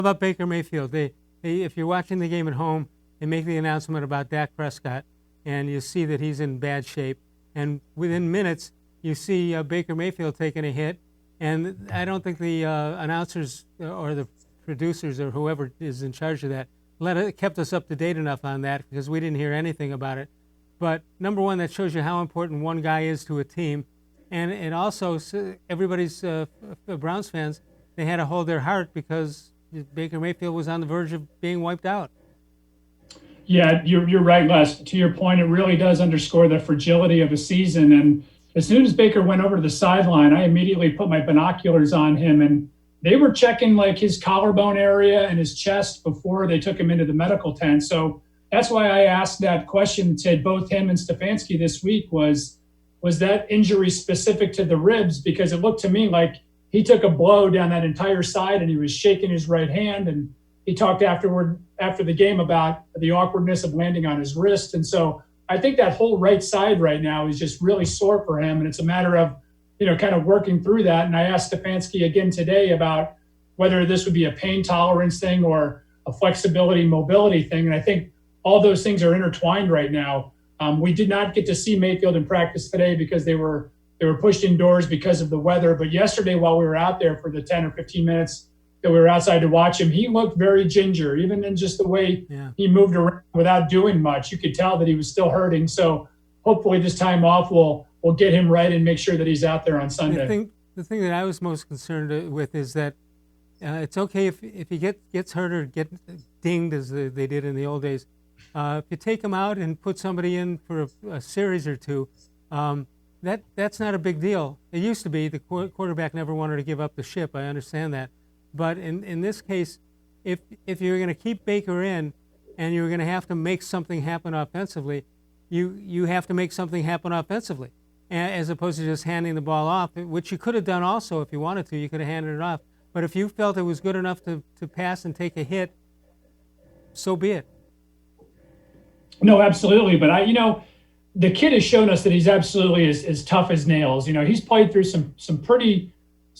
about Baker Mayfield? If you're watching the game at home, they make the announcement about Dak Prescott, and you see that he's in bad shape. And within minutes, you see Baker Mayfield taking a hit. And I don't think the announcers or the producers or whoever is in charge of that kept us up to date enough on that, because we didn't hear anything about it. But number one, that shows you how important one guy is to a team. And it also, everybody's Browns fans, they had to hold their heart because Baker Mayfield was on the verge of being wiped out. Yeah, you're right, Les. To your point, it really does underscore the fragility of a season. And as soon as Baker went over to the sideline, I immediately put my binoculars on him, and they were checking like his collarbone area and his chest before they took him into the medical tent. So that's why I asked that question to both him and Stefanski this week was that injury specific to the ribs? Because it looked to me like he took a blow down that entire side and he was shaking his right hand. And he talked after the game about the awkwardness of landing on his wrist. And so I think that whole right side right now is just really sore for him. And it's a matter of, kind of working through that. And I asked Stefanski again today about whether this would be a pain tolerance thing or a flexibility, mobility thing. And I think all those things are intertwined right now. We did not get to see Mayfield in practice today because they were pushed indoors because of the weather. But yesterday, while we were out there for the 10 or 15 minutes that we were outside to watch him, he looked very ginger, even in just the way he moved around without doing much. You could tell that he was still hurting. So hopefully this time off will get him right and make sure that he's out there on Sunday. The thing that I was most concerned with is that it's okay if he gets hurt or get dinged, as they did in the old days. If you take him out and put somebody in for a series or two, that's not a big deal. It used to be. The quarterback never wanted to give up the ship. I understand that. But in this case, if you're going to keep Baker in and you're going to have to make something happen offensively, you have to make something happen offensively, as opposed to just handing the ball off, which you could have done also if you wanted to. You could have handed it off. But if you felt it was good enough to pass and take a hit, so be it. No, absolutely. But the kid has shown us that he's absolutely as tough as nails. He's played through some pretty,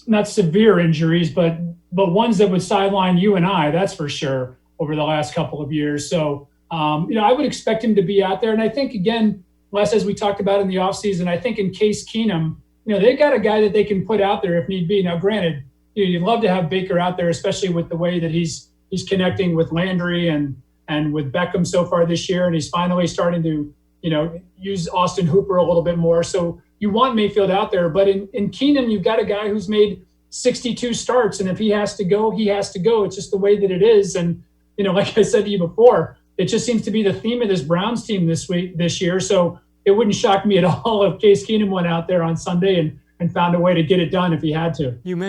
not severe injuries, but ones that would sideline you and I, that's for sure, over the last couple of years. So, I would expect him to be out there. And I think, again, Les, as we talked about in the offseason, I think in Case Keenum, they've got a guy that they can put out there if need be. Now, granted, you'd love to have Baker out there, especially with the way that he's connecting with Landry and with Beckham so far this year. And he's finally starting to, use Austin Hooper a little bit more. So you want Mayfield out there. But in Keenum, you've got a guy who's made 62 starts. And if he has to go, he has to go. It's just the way that it is. And, like I said to you before, it just seems to be the theme of this Browns team this year. So it wouldn't shock me at all if Case Keenum went out there on Sunday and found a way to get it done if he had to.